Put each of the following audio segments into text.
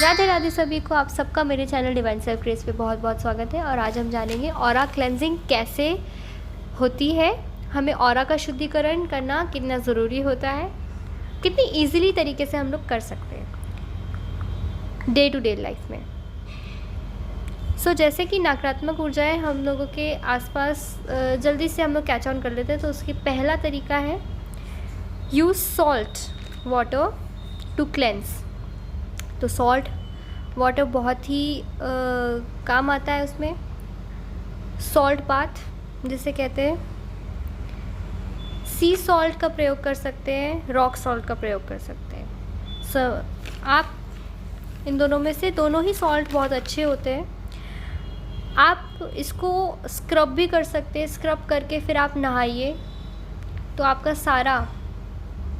राधे राधे सभी को, आप सबका मेरे चैनल डिवाइन सेल्फ ग्रेस पे बहुत बहुत स्वागत है। और आज हम जानेंगे ऑरा क्लेंजिंग कैसे होती है, हमें ऑरा का शुद्धिकरण करना कितना ज़रूरी होता है, कितनी इजीली तरीके से हम लोग कर सकते हैं डे टू डे लाइफ में। जैसे कि नकारात्मक ऊर्जाएं हम लोगों के आसपास जल्दी से हम लोग कैच ऑन कर लेते हैं, तो उसकी पहला तरीका है use salt water to cleanse. तो सॉल्ट वाटर बहुत ही काम आता है उसमें। सॉल्ट बाथ जिसे कहते हैं, सी सॉल्ट का प्रयोग कर सकते हैं, रॉक सॉल्ट का प्रयोग कर सकते हैं। आप इन दोनों में से दोनों ही सॉल्ट बहुत अच्छे होते हैं। आप इसको स्क्रब भी कर सकते हैं, स्क्रब करके फिर आप नहाइए तो आपका सारा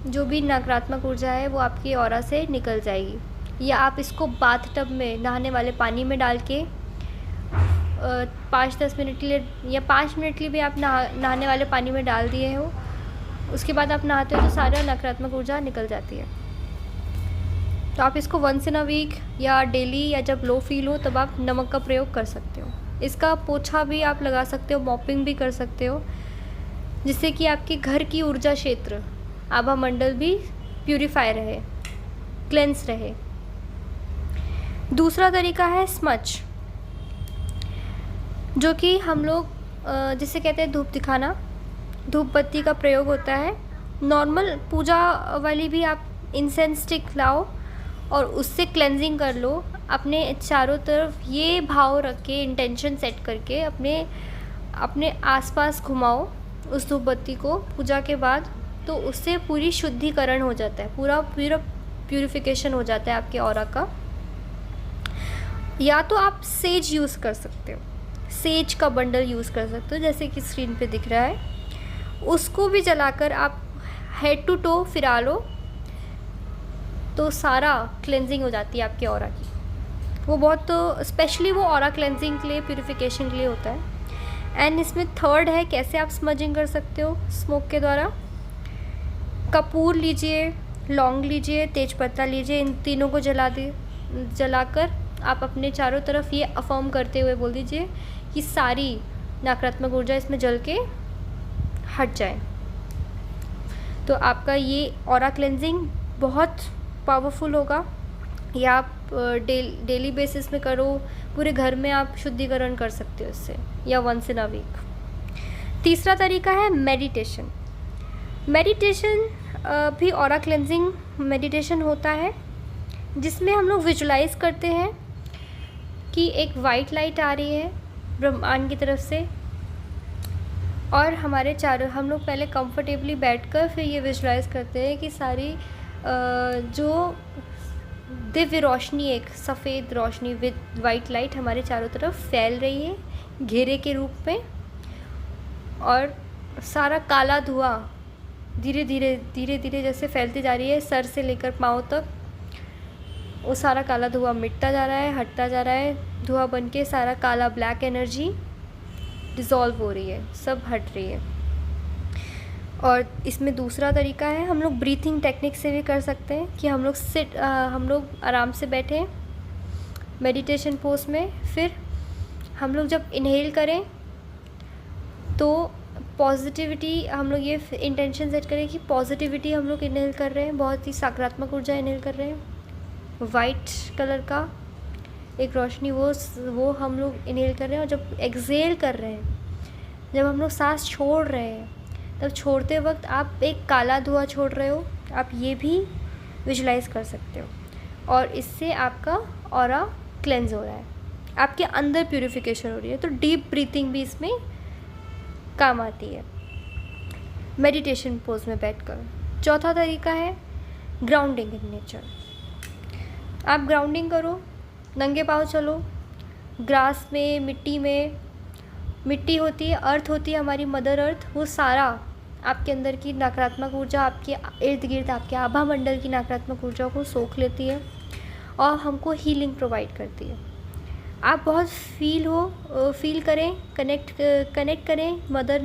जो भी नकारात्मक ऊर्जा है वो आपकी ऑरा से निकल जाएगी। या आप इसको बाथ टब में नहाने वाले पानी में डाल के 5-10 मिनट के लिए या 5 मिनट के लिए भी आप नहाने वाले पानी में डाल दिए हो, उसके बाद आप नहाते हो तो सारा नकारात्मक ऊर्जा निकल जाती है। तो आप इसको वंस इन अ वीक या डेली या जब लो फील हो तब आप नमक का प्रयोग कर सकते हो। इसका पोछा भी आप लगा सकते हो, मॉपिंग भी कर सकते हो, जिससे कि आपके घर की ऊर्जा क्षेत्र आभा मंडल भी प्यूरिफाई रहे, क्लेंस रहे। दूसरा तरीका है स्मच, जो कि हम लोग जिसे कहते हैं धूप दिखाना, धूप बत्ती का प्रयोग होता है। नॉर्मल पूजा वाली भी आप इंसेंस स्टिक लाओ और उससे क्लेंजिंग कर लो। अपने चारों तरफ ये भाव रख के, इंटेंशन सेट करके अपने आसपास घुमाओ उस धूप बत्ती को पूजा के बाद, तो उससे पूरी शुद्धिकरण हो जाता है, पूरा प्यूरिफिकेशन हो जाता है आपके ऑरा का। या तो आप सेज यूज़ कर सकते हो, सेज का बंडल यूज़ कर सकते हो, जैसे कि स्क्रीन पे दिख रहा है। उसको भी जलाकर आप हेड टू टो फिरा लो तो सारा क्लेंजिंग हो जाती है आपके ऑरा की। वो बहुत तो स्पेशली वो ऑरा क्लेंजिंग के लिए, प्यूरिफिकेशन के लिए होता है। एंड इसमें थर्ड है कैसे आप स्मजिंग कर सकते हो स्मोक के द्वारा। कपूर लीजिए, लौंग लीजिए, तेजपत्ता लीजिए, इन तीनों को जलाकर आप अपने चारों तरफ ये अफर्म करते हुए बोल दीजिए कि सारी नकारात्मक ऊर्जा इसमें जल के हट जाए। तो आपका ये ऑरा क्लेंजिंग बहुत पावरफुल होगा। या आप डेली बेसिस में करो, पूरे घर में आप शुद्धिकरण कर सकते हो इससे, या वंस इन अ वीक। तीसरा तरीका है मेडिटेशन। मेडिटेशन भी ऑरा क्लेंजिंग मेडिटेशन होता है, जिसमें हम लोग विजुलाइज करते हैं कि एक वाइट लाइट आ रही है ब्रह्मांड की तरफ से, और हमारे चारों हम लोग पहले कंफर्टेबली बैठकर फिर ये विजुलाइज करते हैं कि सारी जो दिव्य रोशनी, एक सफ़ेद रोशनी विद वाइट लाइट हमारे चारों तरफ फैल रही है घेरे के रूप में, और सारा काला धुआं धीरे धीरे जैसे फैलती जा रही है सर से लेकर पाँव तक। वो सारा काला धुआं मिटता जा रहा है, हटता जा रहा है, धुआं बन के सारा काला ब्लैक एनर्जी डिज़ोल्व हो रही है, सब हट रही है। और इसमें दूसरा तरीका है, हम लोग ब्रीथिंग टेक्निक से भी कर सकते हैं कि हम लोग आराम से बैठें मेडिटेशन पोज में। फिर हम लोग जब इनहेल करें तो पॉजिटिविटी, हम लोग ये इंटेंशन सेट करें कि पॉजिटिविटी हम लोग इनहेल कर रहे हैं, बहुत ही सकारात्मक ऊर्जा इनहेल कर रहे हैं। वाइट कलर का एक रोशनी वो हम लोग इनहेल कर रहे हैं। और जब एक्सहेल कर रहे हैं, जब हम लोग सांस छोड़ रहे हैं, तब छोड़ते वक्त आप एक काला धुआं छोड़ रहे हो, आप ये भी विजुलाइज कर सकते हो। और इससे आपका ऑरा क्लेंज हो रहा है, आपके अंदर प्यूरिफिकेशन हो रही है। तो डीप ब्रीथिंग भी इसमें काम आती है मेडिटेशन पोज में बैठकर। चौथा तरीका है ग्राउंडिंग इन नेचर। आप ग्राउंडिंग करो, नंगे पाँव चलो ग्रास में, मिट्टी होती है, अर्थ होती है हमारी मदर अर्थ, वो सारा आपके अंदर की नकारात्मक ऊर्जा, आपके इर्द गिर्द आपके आभा मंडल की नकारात्मक ऊर्जा को सोख लेती है और हमको हीलिंग प्रोवाइड करती है। आप बहुत फील करें, कनेक्ट करें मदर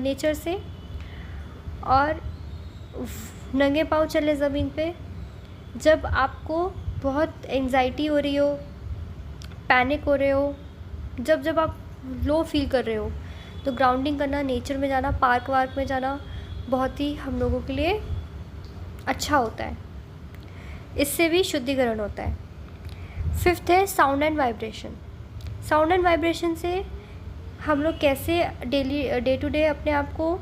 नेचर से, और नंगे पाँव चले ज़मीन पे। जब आपको बहुत एंजाइटी हो रही हो, पैनिक हो रहे हो, जब आप लो फील कर रहे हो, तो ग्राउंडिंग करना, नेचर में जाना, पार्क वार्क में जाना बहुत ही हम लोगों के लिए अच्छा होता है। इससे भी शुद्धिकरण होता है। 5th है sound and vibration. Sound and vibration से हम लोग कैसे डे टू डे अपने आप को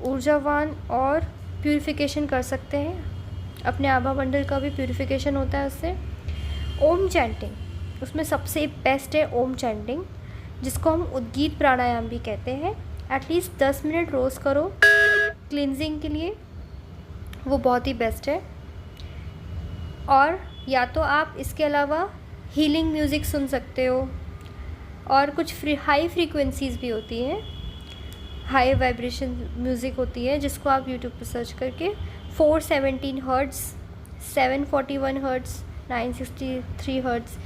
ऊर्जावान और प्यूरिफिकेशन कर सकते हैं। अपने आभा मंडल का भी प्यूरिफिकेशन होता है उससे। ओम चैंटिंग, उसमें सबसे बेस्ट है ओम चैंटिंग, जिसको हम उद्गीत प्राणायाम भी कहते हैं। एटलीस्ट 10 मिनट रोज़ करो क्लिनजिंग के लिए, वो बहुत ही बेस्ट है। और या तो आप इसके अलावा हीलिंग म्यूज़िक सुन सकते हो, और कुछ हाई फ्रीक्वेंसीज़ भी होती हैं, हाई वाइब्रेशन म्यूज़िक होती है, जिसको आप यूट्यूब पर सर्च करके 417 हर्ट्ज़, 741 हर्ट्ज़, 963 हर्ट्ज़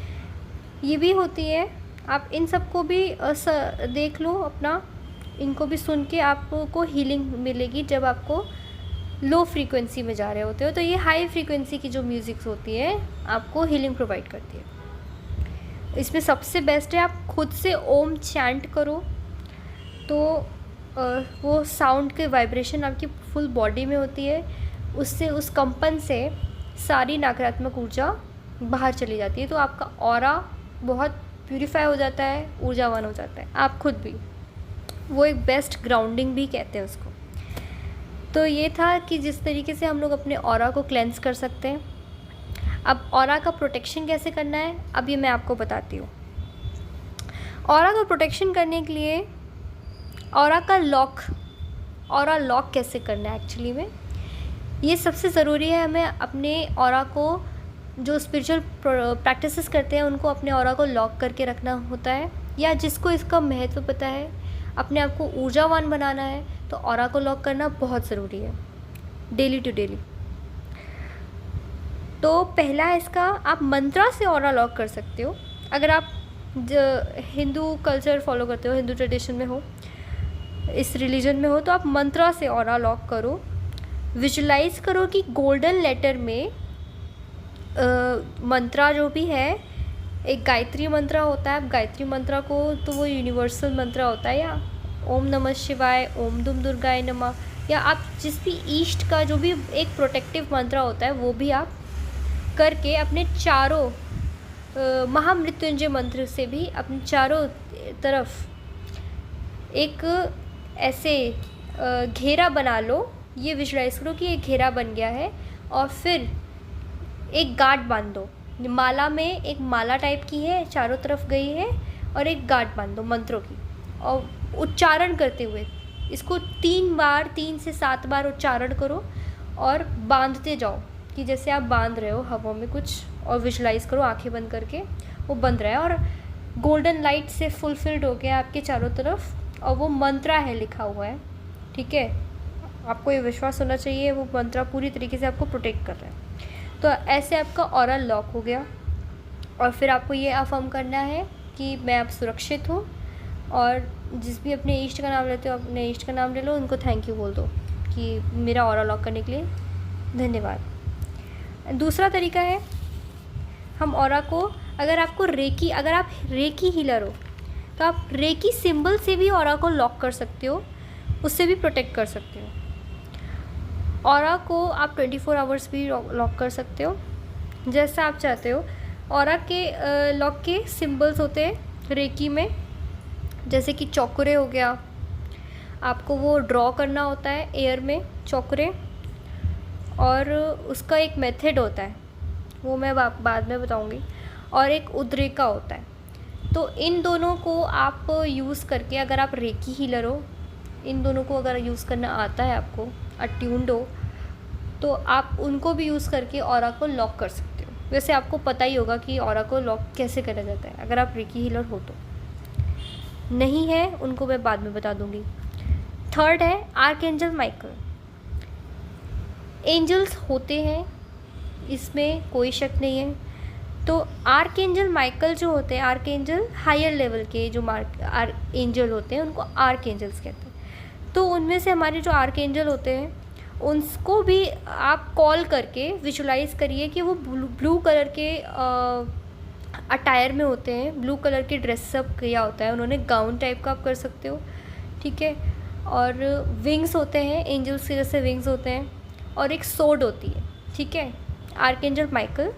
ये भी होती है। आप इन सब को भी देख लो अपना, इनको भी सुन के आपको हीलिंग मिलेगी जब आपको लो फ्रीक्वेंसी में जा रहे होते हो। तो ये हाई फ्रीक्वेंसी की जो म्यूज़िक्स होती है आपको हीलिंग प्रोवाइड करती है। इसमें सबसे बेस्ट है आप खुद से ओम चैंट करो, तो वो साउंड के वाइब्रेशन आपकी फुल बॉडी में होती है, उससे उस कंपन से सारी नकारात्मक ऊर्जा बाहर चली जाती है, तो आपका ऑरा बहुत प्यूरिफाई हो जाता है, ऊर्जावान हो जाता है आप खुद भी। वो एक बेस्ट ग्राउंडिंग भी कहते हैं उसको। तो ये था कि जिस तरीके से हम लोग अपने ऑरा को क्लेंस कर सकते हैं। अब ऑरा का प्रोटेक्शन कैसे करना है, अब ये मैं आपको बताती हूँ। ऑरा का प्रोटेक्शन करने के लिए ऑरा लॉक कैसे करना है, एक्चुअली में ये सबसे ज़रूरी है। हमें अपने ऑरा को, जो स्पिरिचुअल प्रैक्टिसेस करते हैं उनको अपने ऑरा को लॉक करके रखना होता है, या जिसको इसका महत्व पता है, अपने आप को ऊर्जावान बनाना है, तो ऑरा को लॉक करना बहुत ज़रूरी है डेली टू डेली। तो पहला इसका आप मंत्रा से ऑरा लॉक कर सकते हो। अगर आप हिंदू कल्चर फॉलो करते हो, हिंदू ट्रेडिशन में हो, इस रिलीजन में हो, तो आप मंत्रा से ऑरा लॉक करो। विजुलाइज करो कि गोल्डन लेटर में मंत्रा जो भी है, एक गायत्री मंत्रा होता है। गायत्री मंत्रा को तो वो यूनिवर्सल मंत्रा होता है, या ओम नमः शिवाय, ओम दुम दुर्गाय नमः, या आप जिस भी ईष्ट का जो भी एक प्रोटेक्टिव मंत्रा होता है वो भी आप करके अपने चारों महामृत्युंजय मंत्र से भी अपने चारों तरफ एक ऐसे घेरा बना लो। ये विजुलाइज करो कि एक घेरा बन गया है, और फिर एक गांठ बांध दो। माला में एक माला टाइप की है, चारों तरफ गई है, और एक गांठ बांध दो मंत्रों की, और उच्चारण करते हुए इसको 3 से 7 बार उच्चारण करो, और बांधते जाओ कि जैसे आप बांध रहे हो हवा में कुछ, और विजुलाइज करो आंखें बंद करके वो बंध रहा है, और गोल्डन लाइट से फुलफिल्ड हो गया आपके चारों तरफ, और वो मंत्रा है लिखा हुआ है, ठीक है। आपको ये विश्वास होना चाहिए वो मंत्रा पूरी तरीके से आपको प्रोटेक्ट कर रहा है। तो ऐसे आपका ऑरा लॉक हो गया, और फिर आपको ये अफर्म करना है कि मैं अब सुरक्षित हूँ, और जिस भी अपने इष्ट का नाम लेते हो अपने इष्ट का नाम ले लो, उनको थैंक यू बोल दो कि मेरा ऑरा लॉक करने के लिए धन्यवाद। दूसरा तरीका है, हम ऑरा को, अगर आप रेकी हीलर हो तो आप रेकी सिंबल से भी ऑरा को लॉक कर सकते हो, उससे भी प्रोटेक्ट कर सकते हो। ऑरा को आप 24 आवर्स भी लॉक कर सकते हो, जैसा आप चाहते हो। ऑरा के लॉक के सिंबल्स होते हैं रेकी में, जैसे कि चौकुरे हो गया, आपको वो ड्रॉ करना होता है एयर में चौकुरे, और उसका एक मेथड होता है वो मैं बाद में बताऊंगी, और एक उद्रेका होता है। तो इन दोनों को आप यूज़ करके, अगर आप रेकी हीलर हो, इन दोनों को अगर यूज़ करना आता है, आपको अट्यून्ड हो, तो आप उनको भी यूज़ करके ऑरा को लॉक कर सकते हो। वैसे आपको पता ही होगा कि ऑरा को लॉक कैसे करा जाता है, अगर आप रेकी हीलर हो तो। नहीं है उनको मैं बाद में बता दूंगी। थर्ड है आर्कएंजल माइकल। एंजल्स होते हैं, इसमें कोई शक नहीं है। तो आर्कएंजल माइकल जो होते हैं, आर्कएंजल हायर लेवल के जो एंजल होते हैं उनको आर्कएंजल्स कहते हैं। तो उनमें से हमारे जो आर्कएंजल होते हैं उनको भी आप कॉल करके विजुलाइज़ करिए कि वो ब्लू कलर के अटायर में होते हैं, ब्लू कलर के ड्रेसअप किया होता है उन्होंने, गाउन टाइप का आप कर सकते हो, ठीक है। और विंग्स होते हैं, एंजल्स के जैसे विंग्स होते हैं, और एक सोड होती है, ठीक है। आर्कएंजल माइकल,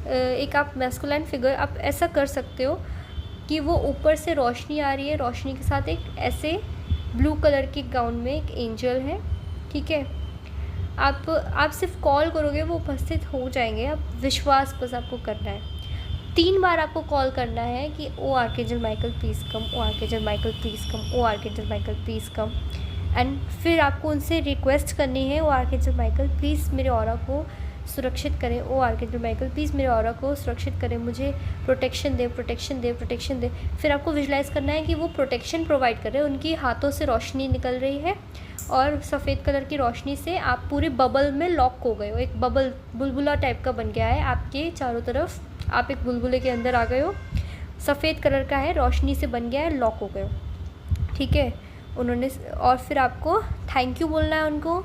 एक आप मैस्कुलाइन फिगर आप ऐसा कर सकते हो कि वो ऊपर से रोशनी आ रही है, रोशनी के साथ एक ऐसे ब्लू कलर के गाउन में एक एंजल है, ठीक है। आप सिर्फ कॉल करोगे वो उपस्थित हो जाएंगे, आप विश्वास बस आपको करना है। 3 बार आपको कॉल करना है कि oh archangel Michael please come, oh archangel Michael please come, oh archangel Michael please come. And फिर आपको उनसे रिक्वेस्ट करनी है, ओ आर्कएंजल माइकल प्लीज़ मेरे ऑरा को सुरक्षित करें, ओ आर्कएंजल माइकल प्लीज़ मेरे ऑरा को सुरक्षित करें, मुझे प्रोटेक्शन दे, प्रोटेक्शन दे, प्रोटेक्शन दे। फिर आपको विजुलाइज़ करना है कि वो प्रोटेक्शन प्रोवाइड कर रहे हैं, उनकी हाथों से रोशनी निकल रही है और सफ़ेद कलर की रोशनी से आप पूरे बबल में लॉक हो गए हो, एक बबल बुलबुला टाइप का बन गया है आपके चारों तरफ, आप एक बुलबुले के अंदर आ गए हो, सफ़ेद कलर का है, रोशनी से बन गया है, लॉक हो गए हो, ठीक है। उन्होंने और फिर आपको थैंक यू बोलना है उनको,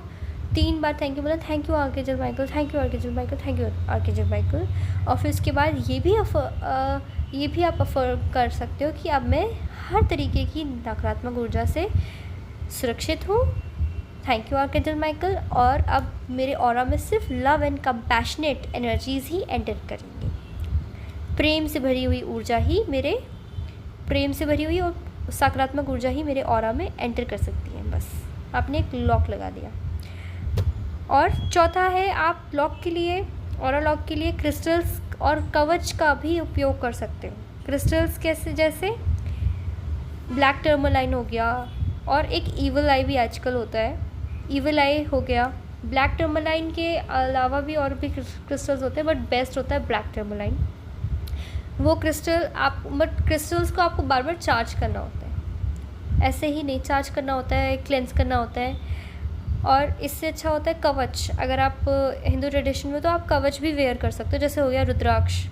3 बार थैंक यू बोला, thank you archangel Michael, thank you archangel Michael, thank you archangel Michael. और फिर उसके बाद ये भी आप अफर्म कर सकते हो कि अब मैं हर तरीके की नकारात्मक ऊर्जा से सुरक्षित हूँ, थैंक यू आर्कएंजल माइकल, और अब मेरे ऑरा में सिर्फ love and compassionate energies he enter करेंगी, प्रेम से भरी हुई ऊर्जा ही मेरे, प्रेम से भरी हुई और सकारात्मक ऊर्जा ही मेरे ऑरा में एंटर कर सकती है। बस आपने एक लॉक लगा दिया। और चौथा है, आप लॉक के लिए, ऑरा लॉक के लिए क्रिस्टल्स और कवच का भी उपयोग कर सकते हो। क्रिस्टल्स कैसे, जैसे ब्लैक टर्मलाइन हो गया, और एक ईवल आई भी आजकल होता है, ईवल आई हो गया। ब्लैक टर्मलाइन के अलावा भी और भी क्रिस्टल्स होते हैं, बट बेस्ट होता है ब्लैक टर्मलाइन। वो क्रिस्टल आप, बट क्रिस्टल्स को आपको बार बार चार्ज करना होता है, ऐसे ही नहीं चार्ज करना होता है, क्लेंस करना होता है। और इससे अच्छा होता है कवच, अगर आप हिंदू ट्रेडिशन में तो आप कवच भी वेयर कर सकते हो, जैसे हो गया रुद्राक्ष,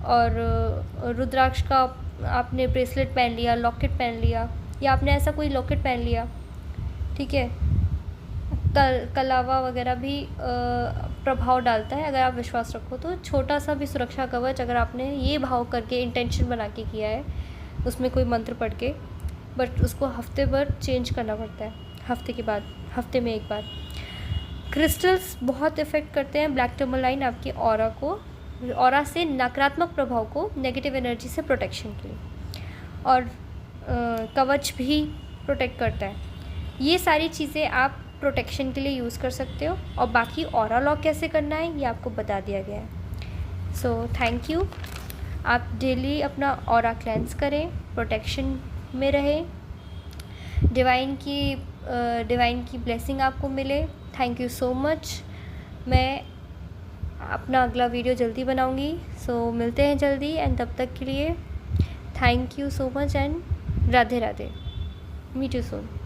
और रुद्राक्ष का आपने ब्रेसलेट पहन लिया, लॉकेट पहन लिया, या आपने ऐसा कोई लॉकेट पहन लिया, ठीक है। कलावा वगैरह भी प्रभाव डालता है, अगर आप विश्वास रखो तो छोटा सा भी सुरक्षा कवच अगर आपने ये भाव करके इंटेंशन बना के किया है, उसमें कोई मंत्र पढ़ के, बट उसको हफ्ते भर चेंज करना पड़ता है, हफ्ते के बाद, हफ्ते में एक बार। क्रिस्टल्स बहुत इफ़ेक्ट करते हैं ब्लैक टर्मलाइन आपके ऑरा को, ऑरा से नकारात्मक प्रभाव को, नेगेटिव एनर्जी से प्रोटेक्शन के लिए, और कवच भी प्रोटेक्ट करता है। ये सारी चीज़ें आप प्रोटेक्शन के लिए यूज़ कर सकते हो, और बाकी ऑरा लॉक कैसे करना है ये आपको बता दिया गया है। So thank you. आप डेली अपना ऑरा क्लेंस करें, प्रोटेक्शन में रहें, डिवाइन की ब्लेसिंग आपको मिले। Thank you so much. मैं अपना अगला वीडियो जल्दी बनाऊंगी, सो मिलते हैं जल्दी, एंड तब तक के लिए thank you so much and Radhe Radhe. Meet you soon.